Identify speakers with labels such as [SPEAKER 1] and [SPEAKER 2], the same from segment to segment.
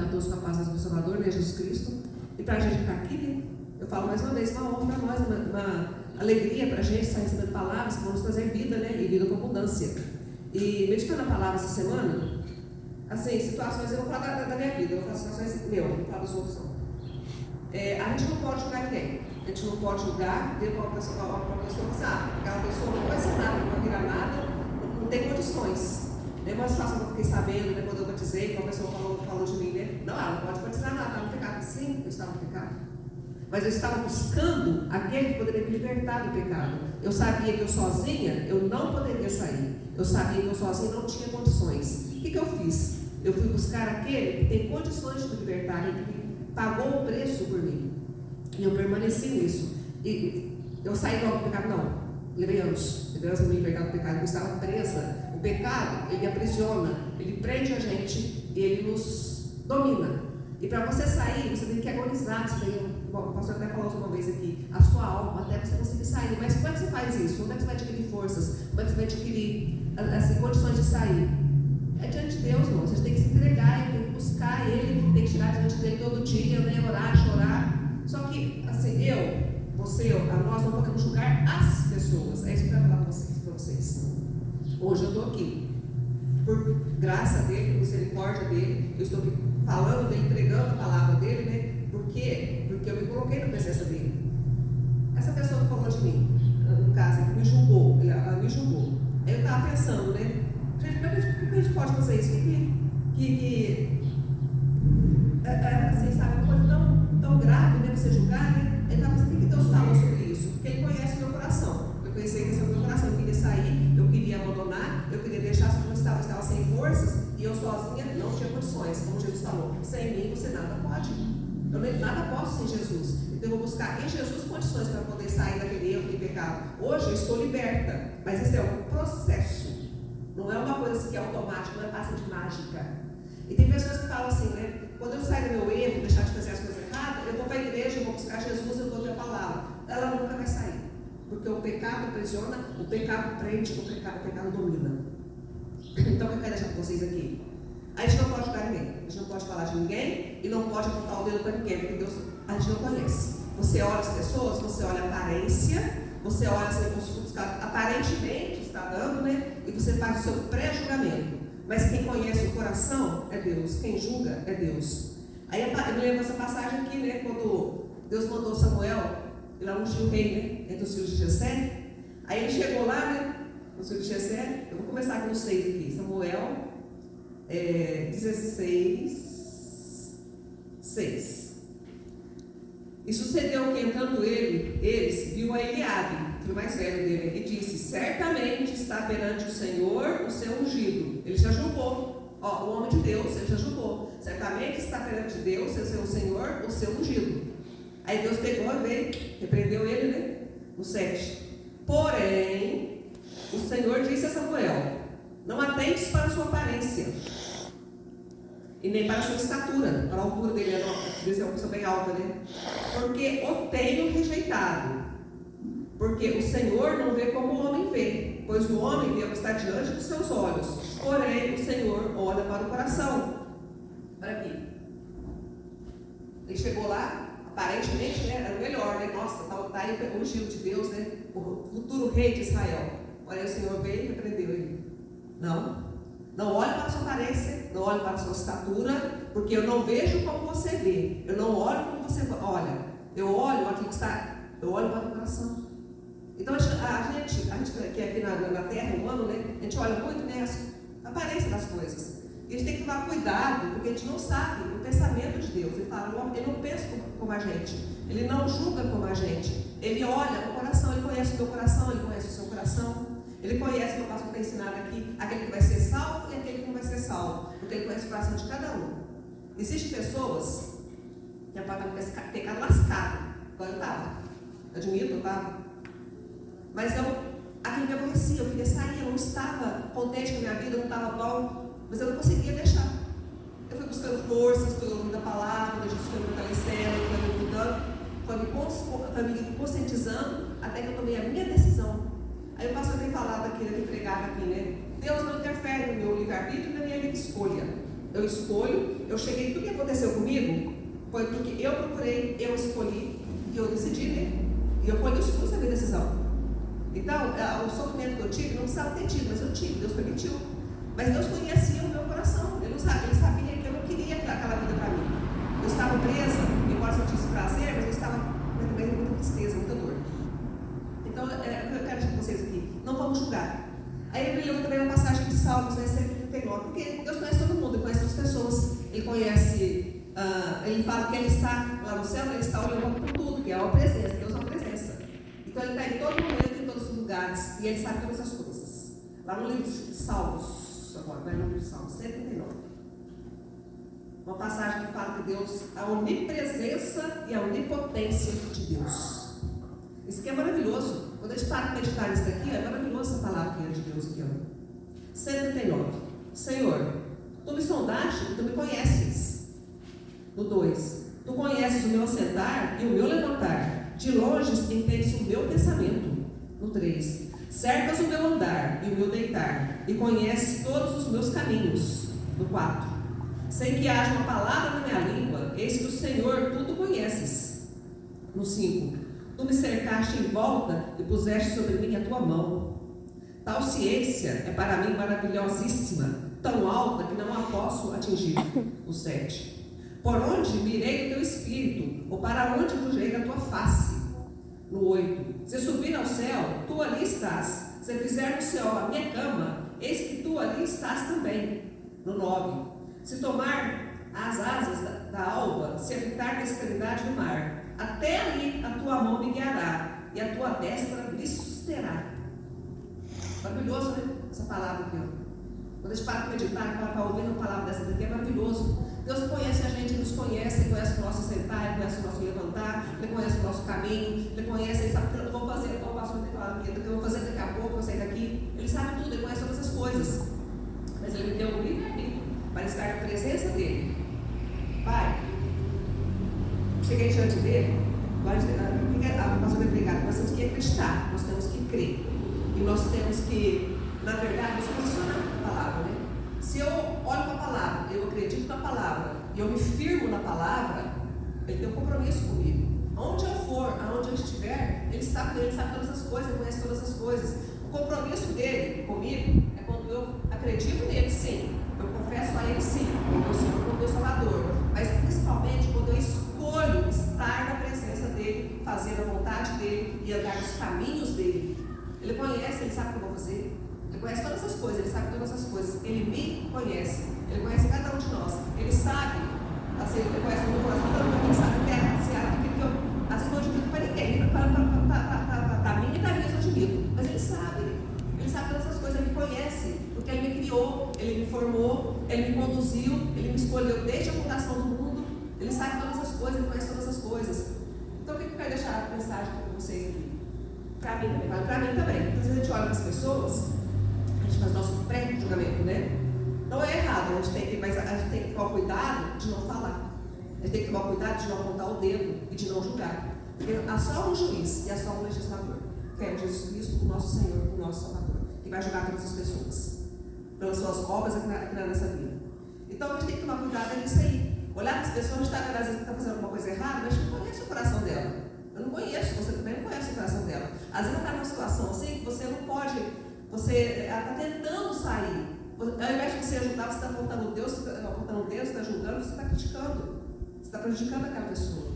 [SPEAKER 1] a todos com a paz do Salvador, né, Jesus Cristo. E para a gente estar aqui, né, eu falo mais uma vez, uma honra para nós, uma alegria para a gente estar recebendo palavras que vão nos trazer vida, né, e vida com abundância. E meditando a palavra essa semana, assim, situações, eu vou falar da minha vida, eu vou falar situações meu, não falo dos outros não. A gente não pode julgar ninguém, a gente não pode julgar de uma pessoa que sabe, aquela pessoa não vai ser nada, não vai virar nada, não tem condições. Né? Uma situação que eu fiquei sabendo, né, quando eu batizei, que uma pessoa falou de mim, né? Não, ela não pode batizar nada, está no pecado. Sim, eu estava no pecado. Mas eu estava buscando aquele que poderia me libertar do pecado. Eu sabia que eu sozinha, eu não poderia sair. Eu sabia que eu sozinha não tinha condições. O que eu fiz? Eu fui buscar aquele que tem condições de me libertar, ele que pagou o preço por mim. E eu permaneci nisso. E eu saí logo do pecado? Não. Levei anos. Levei anos para me libertar do pecado. Eu estava presa. O pecado, ele aprisiona, ele prende a gente e ele nos domina. E para você sair, você tem que agonizar. Você tem, o pastor até falou uma vez aqui, a sua alma, até você conseguir sair. Mas como é que você faz isso? Como é que você vai adquirir forças? Como é que você vai adquirir assim, condições de sair? É diante de Deus, irmão. Você tem que se entregar, tem que buscar Ele, tem que tirar diante dele todo dia, né? Orar, chorar. Só que, assim, nós não podemos julgar as pessoas. É isso que eu quero falar para vocês. Hoje eu estou aqui, por graça dele, por misericórdia dele, eu estou aqui falando dele, pregando a palavra dele, né? Por quê? Porque eu me coloquei na presença dele. Essa pessoa que falou de mim, no caso, me julgou, ela me julgou. Aí eu estava pensando, né? Gente, por que a gente pode fazer isso? Assim, sabe, uma coisa tão grave, né? Você julgar, né? Ele estava pensando, o que Deus falou sobre isso? Porque Ele conhece o meu coração. Eu conheci o meu coração, eu queria sair, eu queria abandonar, eu queria deixar as coisas que estava sem forças, e eu sozinha não tinha condições, como Jesus falou, sem mim você nada pode. Eu nada posso sem Jesus. Então eu vou buscar em Jesus condições para poder sair daquele erro e pecado. Hoje eu estou liberta, mas isso é um processo. Não é uma coisa que é automática, não é passe de mágica. E tem pessoas que falam assim, né? Quando eu sair do meu erro, deixar de fazer as coisas erradas, eu vou para a igreja, eu vou buscar Jesus, eu vou ouvir a palavra. Ela nunca vai sair. Porque o pecado aprisiona, o pecado prende, o pecado domina. Então, o que eu quero deixar para vocês aqui? A gente não pode julgar ninguém, a gente não pode falar de ninguém e não pode apontar o dedo para ninguém, porque Deus, a gente não conhece. Você olha as pessoas, você olha a aparência, você olha se aparentemente está dando, né? E você faz o seu pré-julgamento. Mas quem conhece o coração é Deus, quem julga é Deus. Aí eu me lembro essa passagem aqui, né? Quando Deus mandou Samuel, ele ungiu o rei, né? Entre os filhos de Jessé. Aí ele chegou lá, né? Os filhos de Jessé. Eu vou começar aqui no 6 aqui. Samuel 16, 6. E sucedeu que entrando eles, viu a Eliabe, filho mais velho dele, e disse: certamente está perante o Senhor o seu ungido. Ele já julgou, o homem de Deus, ele já julgou. Certamente está perante Deus, o seu Senhor, o seu ungido. Aí Deus pegou e veio, repreendeu ele, né? No 7. Porém, o Senhor disse a Samuel: não atentes para a sua aparência, e nem para a sua estatura, para a altura dele, é uma pessoa bem alta, né? Porque o tenho rejeitado. Porque o Senhor não vê como o homem vê, pois o homem vê o que está diante dos seus olhos, porém o Senhor olha para o coração. Olha aqui. Ele chegou lá, aparentemente, né, era o melhor, né? Nossa, está aí o ungido de Deus, né? O futuro rei de Israel. Olha, o Senhor veio e repreendeu ele. Não olhe para a sua aparência, não olhe para a sua estatura, porque eu não vejo como você vê, eu não olho como você olha, eu olho aquilo que está, eu olho para o coração. Então a gente que é aqui na terra, humano, né, a gente olha muito, né, a aparência das coisas, e a gente tem que tomar cuidado, porque a gente não sabe o pensamento de Deus. Ele fala, ele não pensa como a gente, ele não julga como a gente, ele olha o coração, ele conhece o meu coração, ele conhece o seu coração. Ele conhece, que o pastor está ensinando aqui, aquele que vai ser salvo e aquele que não vai ser salvo, porque ele conhece o coração de cada um. Existem pessoas que apagam pecado lascado, igual eu estava. Admito, eu estava. Mas aquilo me aborrecia, eu queria sair, eu não estava contente com a minha vida, eu não estava bom, mas eu não conseguia deixar. Eu fui buscando forças, fui ouvindo a palavra, Jesus foi me fortalecendo, foi me mudando, foi me conscientizando, até que eu tomei a minha decisão. Aí o pastor tem falado aqui, ele pregava aqui, né? Deus não interfere no meu livre-arbítrio e na minha livre escolha. eu escolho, eu cheguei, tudo que aconteceu comigo foi porque eu procurei, eu escolhi, e eu decidi, né? E eu colhi os frutos da minha decisão. Então, o sofrimento que eu tive, não precisava ter tido, mas eu tive, Deus permitiu. Mas Deus conhecia o meu coração, Ele sabia que eu não queria aquela vida para mim. Eu estava presa, embora eu sentisse prazer, mas eu estava também com muita tristeza, muita dor. Então, eu quero dizer para vocês aqui, não vamos julgar. Aí ele leu também uma passagem de Salmos, né, 139, porque Deus conhece todo mundo, Ele conhece as pessoas, Ele conhece, Ele fala que Ele está lá no céu, Ele está olhando para tudo, que é uma presença, Deus é uma presença. Então Ele está em todo momento, em todos os lugares, e Ele sabe todas as coisas. Lá no livro de Salmos, agora, vai no livro de Salmos 139. Uma passagem que fala que Deus, a onipresença e a onipotência de Deus. Isso aqui é maravilhoso. Quando a gente para para meditar nisso daqui, é maravilhosa essa palavra que é de Deus aqui. 139. Senhor, tu me sondaste e tu me conheces. No 2. Tu conheces o meu assentar e o meu levantar. De longe entendes o meu pensamento. No 3. Cercas o meu andar e o meu deitar. E conheces todos os meus caminhos. No 4. Sem que haja uma palavra na minha língua, eis que o Senhor tudo conheces. No 5. Tu me cercaste em volta e puseste sobre mim a tua mão. Tal ciência é para mim maravilhosíssima, tão alta que não a posso atingir. O 7. Por onde mirei o teu espírito, ou para onde fugirei da tua face? No 8. Se subir ao céu, tu ali estás. Se fizer no céu a minha cama, eis que tu ali estás também. No 9. Se tomar as asas da alva, se habitar na extremidade do mar, até ali a tua mão me guiará, e a tua destra me susterá. Maravilhoso, né? Essa palavra aqui, ó. Quando a gente para para meditar, para ouvir uma palavra dessa daqui, é maravilhoso. Deus conhece a gente, Ele nos conhece, Ele conhece o nosso sentar, Ele conhece o nosso levantar, Ele conhece o nosso caminho, Ele conhece, Ele sabe o que eu vou fazer, eu passo muito falar aqui, o que eu vou fazer daqui a pouco, eu sair daqui. Ele sabe tudo, Ele conhece todas as coisas. Mas Ele me deu um livre-arbítrio para estar na presença dEle. Pai, cheguei diante dele, nós vamos pregar, nós temos que acreditar, nós temos que crer. E nós temos que, na verdade, nos posicionar na palavra, né? Se eu olho para a palavra, eu acredito na palavra, e eu me firmo na palavra, Ele tem um compromisso comigo. Aonde eu for, aonde eu estiver, Ele sabe todas as coisas, Ele conhece todas as coisas. O compromisso dele comigo é quando eu acredito nele, sim. Eu confesso a Ele, sim, como meu Senhor, como meu Salvador. Mas principalmente quando eu escolho estar na presença dEle, fazer a vontade dEle e andar nos caminhos dEle. Ele conhece, Ele sabe o que eu vou fazer. Ele conhece todas as coisas, Ele sabe todas as coisas. Ele me conhece, Ele conhece cada um de nós. Ele sabe, assim, Ele conhece o meu coração, Ele sabe até aquilo que eu, às vezes, não admito para ninguém, para mim e para mim eu admito. Mas Ele sabe todas as coisas, Ele me conhece, porque Ele me criou, Ele me formou, Ele me conduziu, Ele me escolheu desde a fundação do mundo. Ele sabe todas as coisas, Ele conhece todas as coisas. Então, o que eu quero deixar a mensagem para vocês aqui? Para mim também, vale para mim também. Às vezes a gente olha para as pessoas, a gente faz nosso pré-julgamento, né? Não é errado, mas a gente tem que tomar cuidado de não falar. A gente tem que tomar cuidado de não apontar o dedo e de não julgar. Porque há só um juiz e há só um legislador, que é Jesus Cristo, o nosso Senhor, o nosso Salvador, que vai julgar todas as pessoas pelas suas obras aqui nessa vida. Então a gente tem que tomar cuidado nisso aí. Olhar para as pessoas, às vezes está fazendo alguma coisa errada, mas a gente não conhece o coração dela. Eu não conheço, você também não conhece o coração dela. Às vezes ela está numa situação assim que você não pode, ela está tentando sair. Ao invés de você ajudar, você está apontando Deus, você está julgando, você está criticando. Você está prejudicando aquela pessoa.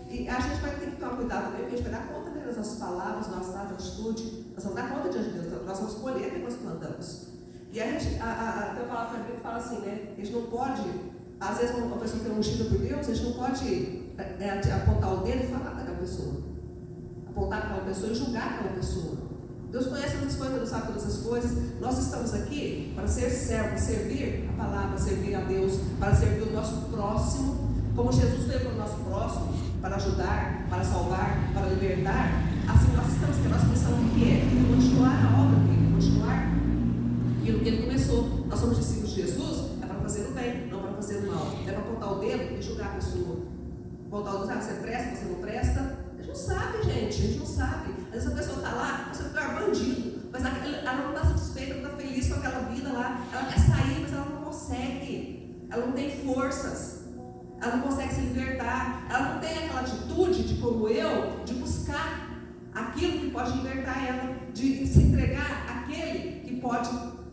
[SPEAKER 1] E a gente vai ter que tomar cuidado também, porque a gente vai dar conta das nossas palavras, da nossa atitude. Nós vamos dar conta diante de Deus, nós vamos escolher quem nós plantamos. E a gente, tem uma palavra que fala assim, né? A gente não pode, às vezes uma pessoa que é ungida por Deus, a gente não pode apontar o dedo e falar daquela pessoa. Apontar para aquela pessoa e julgar aquela pessoa. Deus conhece todas as coisas, Deus sabe todas as coisas. Nós estamos aqui para ser servos, servir a palavra, servir a Deus, para servir o nosso próximo, como Jesus veio para o nosso próximo, para ajudar, para salvar, para libertar. Assim nós estamos, que a nossa missão aqui é continuar a obra dele, continuar aquilo que ele começou. Nós somos discípulos de Jesus, é para fazer o bem, não para fazer o mal. É para apontar o dedo e julgar a pessoa. Apontar o dedo, você presta, você não presta. A gente não sabe, gente, a gente não sabe. Às vezes a pessoa está lá, você fica bandido, mas ela não está satisfeita, não está feliz com aquela vida lá. Ela quer sair, mas ela não consegue. ela não tem forças, ela não consegue se libertar, ela não tem aquela atitude de como eu, de buscar aquilo que pode libertar ela, de se entregar àquele que pode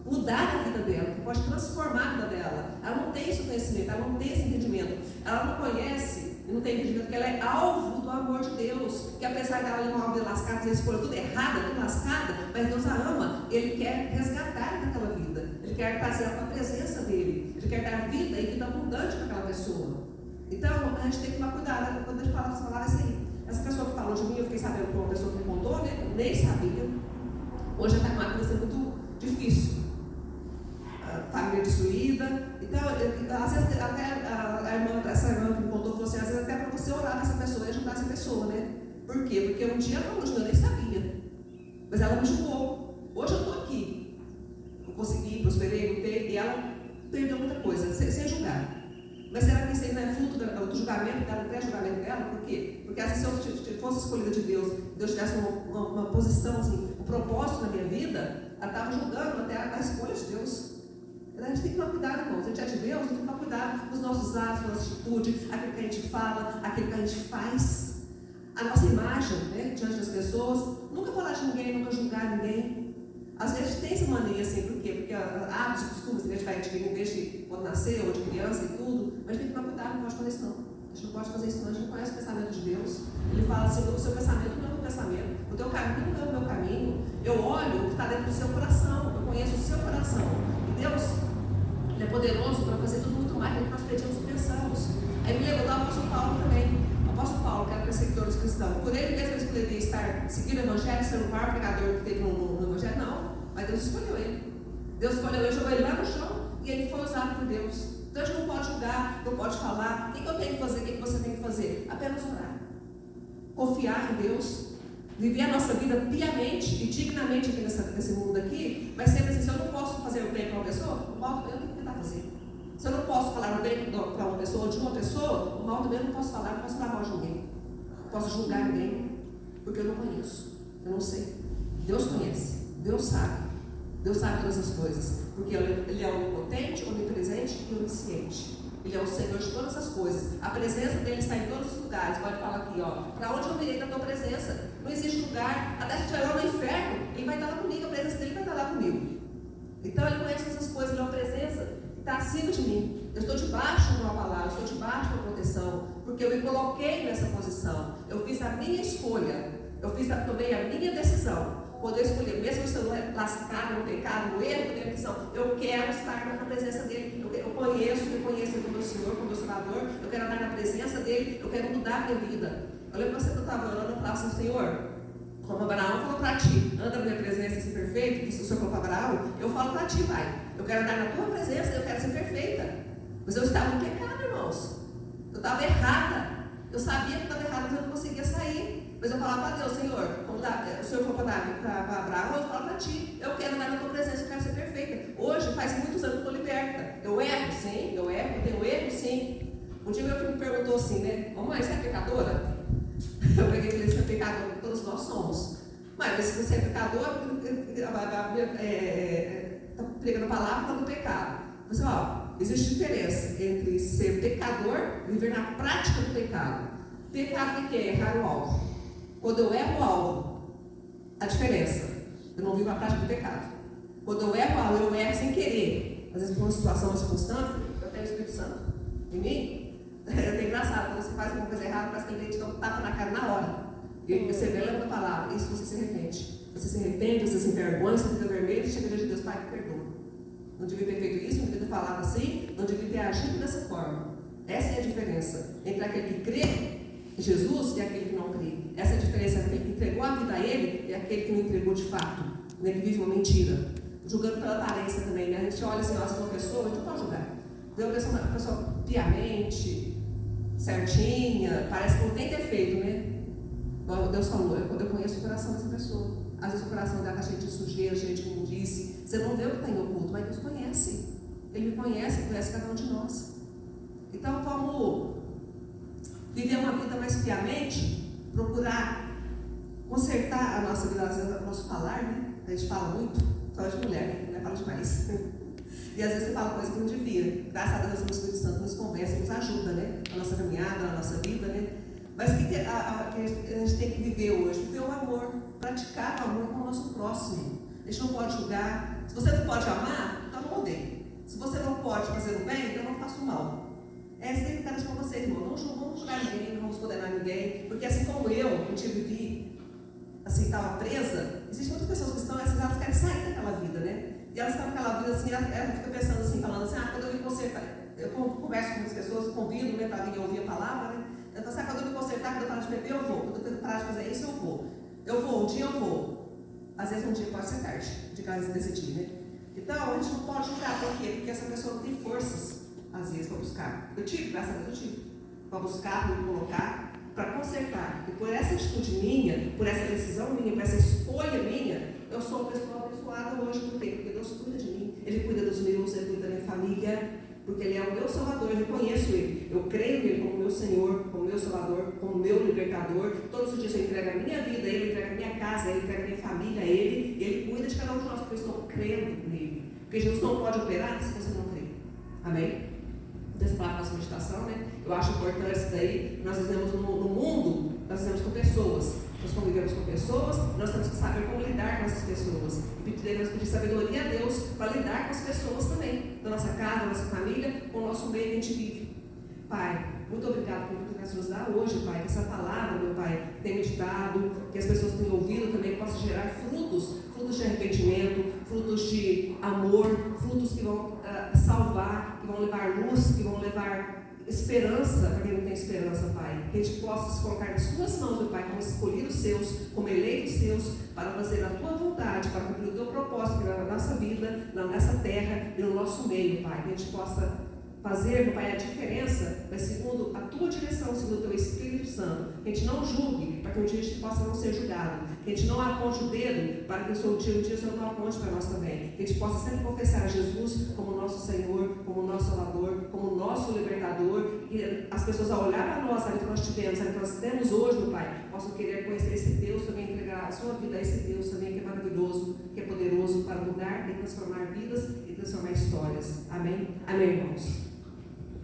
[SPEAKER 1] mudar a vida dela, que pode transformar a vida dela. Ela não tem esse conhecimento, ela não tem esse entendimento, ela não conhece e não tem entendimento que ela é alvo do amor de Deus, que apesar dela levar uma vida lascada, fazer escolha tudo errada, tudo lascada, mas Deus a ama, Ele quer resgatar daquela vida, Ele quer trazer ela para a presença dEle, Ele quer dar vida e vida abundante para aquela pessoa. Então, a gente tem que tomar cuidado quando a gente fala essas palavras aí. Essa pessoa que falou de mim, eu fiquei sabendo que uma pessoa que me contou, né? Eu nem sabia. Hoje está uma coisa muito difícil. Família destruída. Então, às vezes, até essa irmã que me contou, falou assim, às vezes até para você orar para essa pessoa e ajudar essa pessoa, né? Por quê? Porque um dia ela falou de mim, eu nem sabia. Mas ela me julgou. Hoje eu estou aqui. Eu consegui, prosperei, lutei, e ela perdeu muita coisa, sem julgar. Mas será que isso aí não é fruto do julgamento dela, do pré-julgamento dela? Por quê? Porque assim, se eu fosse escolhida de Deus, Deus tivesse uma posição, assim, um propósito na minha vida, ela estava julgando até a escolha de Deus. A gente tem que tomar cuidado, irmãos. A gente é de Deus, a gente tem que tomar cuidado com os nossos atos, com a nossa atitude, aquilo que a gente fala, aquilo que a gente faz. A nossa imagem, né, diante das pessoas. Nunca falar de ninguém, nunca julgar ninguém. Às vezes a gente tem essa mania assim, por quê? Porque hábitos e costumes que a gente vai adquirindo desde quando nasceu, ou de criança e tudo, mas a gente tem que tomar cuidado, não pode fazer isso não. A gente não pode fazer isso não, a gente não conhece o pensamento de Deus. Ele fala assim, o seu pensamento não é o meu pensamento, o teu caminho não é o meu caminho. Eu olho o que está dentro do seu coração, eu conheço o seu coração. E Deus, Ele é poderoso para fazer tudo muito mais do que nós pedimos e pensamos. Aí me lembrou do apóstolo Paulo também. O apóstolo Paulo, que era perseguidor dos cristãos, por ele mesmo ele escolheria estar seguindo o evangelho, ser o maior pregador que teve no evangelho? Não. Mas Deus escolheu ele. Deus escolheu ele, jogou ele lá no chão e ele foi usado por Deus. Então a gente não pode julgar, não pode falar. O que eu tenho que fazer? O que você tem que fazer? Apenas orar. Confiar em Deus. Viver a nossa vida piamente e dignamente aqui nesse mundo aqui. Mas sempre assim, se eu não posso fazer o bem para uma pessoa, o mal também eu tenho que tentar fazer. Se eu não posso falar o bem para uma pessoa ou de uma pessoa, o mal também eu não posso falar, não posso falar mal de ninguém. Não posso julgar ninguém. Porque eu não conheço. Eu não sei. Deus conhece. Deus sabe. Deus sabe todas as coisas, porque Ele é onipotente, onipresente e onisciente. Ele é o Senhor de todas as coisas. A presença dEle está em todos os lugares. Pode falar aqui, ó. Para onde eu virei da tua presença? Não existe lugar. Até se estiver lá no inferno, Ele vai estar lá comigo. A presença dEle vai estar lá comigo. Então Ele conhece essas coisas. Ele é uma presença que está acima de mim. Eu estou debaixo de uma palavra, eu estou debaixo de uma proteção, porque eu me coloquei nessa posição. Eu fiz a minha escolha. Tomei a minha decisão. Poder escolher, mesmo estando lascado no pecado, no erro, na missão, eu quero estar na presença dEle. Eu conheço, reconheço Ele como meu Senhor, como meu Salvador. Eu quero andar na presença dEle, eu quero mudar a minha vida. Eu lembro que você estava orando e falava assim, Senhor, como Abraão falou para ti, anda na minha presença e ser perfeito, que o Senhor falou para Abraão, eu falo para ti, Pai, eu quero andar na tua presença, eu quero ser perfeita. Mas eu estava no pecado, irmãos. Eu estava errada. Eu sabia que estava errada, mas eu não conseguia sair. Mas eu falava para Deus, Senhor, como o Senhor falou para Abraão, eu falo para ti, eu quero andar na tua presença, eu quero ser perfeita. Hoje, faz muitos anos que eu estou liberta. Eu erro, sim, eu tenho erro, sim. Um dia meu filho me perguntou assim, né, mamãe, você é pecadora? Eu peguei e falei, você é pecadora, todos nós somos. Mas se você é pecador, está pregando a palavra do pecado. Você, existe diferença entre ser pecador e viver na prática do pecado. Pecado o que é? Errar o alvo. Quando eu erro o alvo, a diferença, eu não vivo a prática do pecado. Quando eu erro o alvo, eu erro sem querer. Às vezes por uma situação, uma circunstância, eu tenho o Espírito Santo em mim. É engraçado, quando você faz alguma coisa errada, parece que ele te dá um tapa na cara na hora. E ele percebeu, lembra da palavra, isso você se arrepende. Você se arrepende, você se envergonha, você fica vermelho e chega diante de Deus, Pai, me perdoa. Não devia ter feito isso, não devia ter falado assim, não devia ter agido dessa forma. Essa é a diferença entre aquele que crê em Jesus e aquele que não crê. Essa é a diferença entre aquele que entregou a vida a Ele e aquele que não entregou de fato, né, que vive uma mentira. Julgando pela aparência também, né? A gente olha assim, nossa, uma pessoa, a gente não pode julgar. Vê uma pessoa piamente, certinha, parece que não tem defeito, né? Deus falou, quando eu conheço o coração dessa pessoa. Às vezes o coração dela está cheio de sujeira, cheio de imundice. Você não vê o que está em oculto, mas Deus conhece. Ele me conhece, conhece cada um de nós. Então vamos viver uma vida mais piamente, procurar consertar a nossa vida, às vezes, o nosso falar, né? A gente fala muito, só de mulher, né? Fala demais. E às vezes você fala coisa que não devia. Graças a Deus, o Espírito Santo nos conversa, nos ajuda, né? Na nossa caminhada, na nossa vida, né? Mas o que a gente tem que viver hoje? Viver o amor, praticar o amor com o nosso próximo. A gente não pode julgar. Se você não pode amar, então não odeie. Se você não pode fazer o bem, então não faça o mal. Essa é a cara com vocês, irmão. Não vamos julgar ninguém, não vamos condenar ninguém. Porque assim como eu vivi, assim, estava presa, existem muitas pessoas que estão, elas querem sair daquela vida, né? E elas estão naquela vida assim, ela fica pensando assim, falando assim, quando eu me consertar, eu converso com muitas pessoas, convido, né, para vir ouvir a palavra, né? Eu falo assim, quando eu me consertar, quando eu parar de beber, eu vou. Quando eu parar de fazer isso, eu vou. Eu vou, um dia eu vou. Às vezes um dia pode ser tarde, de casa decidir, né? Então, a gente não pode julgar, por quê? Porque essa pessoa não tem forças, às vezes, para buscar. Eu tive, graças a Deus, eu tive. Para buscar, para me colocar, para consertar. E por essa atitude minha, por essa decisão minha, por essa escolha minha, eu sou uma pessoa abençoada hoje por quê? Porque Deus cuida de mim. Ele cuida dos meus, Ele cuida da minha família, porque Ele é o meu Salvador, eu reconheço Ele. Eu creio nele como meu Senhor, como meu Salvador, como meu libertador. Todos os dias eu entrego a minha vida a Ele, eu entrego a minha casa a Ele, eu entrego a minha família a Ele, e Ele cuida de cada um de nós, porque eu estou crendo nele. Porque Jesus não pode operar se você não crê. Amém? Dessa palavra nossa meditação, né? Eu acho importante isso daí. Nós vivemos no mundo, nós vivemos com pessoas. Nós convivemos com pessoas, nós temos que saber como lidar com essas pessoas. E devemos pedir sabedoria a Deus para lidar com as pessoas também, da nossa casa, da nossa família, com o nosso meio que a gente vive. Pai, muito obrigado por tudo que nós nos dá hoje, Pai. Que essa palavra, meu Pai, tenha meditado, que as pessoas tenham ouvido também, possa gerar frutos de arrependimento, frutos de amor, frutos que vão salvar, que vão levar luz, que vão levar esperança para quem não tem esperança, Pai. Que a gente possa se colocar nas tuas mãos, meu Pai, como escolhidos seus, como eleitos seus, para fazer a tua vontade, para cumprir o teu propósito na nossa vida, na nossa terra e no nosso meio, Pai. Que a gente possa fazer, meu Pai, a diferença, mas segundo a tua direção, segundo o teu Espírito Santo. Que a gente não julgue, para que um dia a gente possa não ser julgado. Que a gente não aponte o dedo, para que um dia o Senhor não aponte para nós também. Que a gente possa sempre confessar a Jesus como nosso Senhor, como nosso Salvador, como nosso Libertador. E as pessoas, ao olhar para nós, sabe que nós tivemos, sabe que nós temos hoje, meu Pai, possam querer conhecer esse Deus também, entregar a sua vida a esse Deus também, que é maravilhoso, que é poderoso para mudar e transformar vidas e transformar histórias. Amém? Amém, irmãos?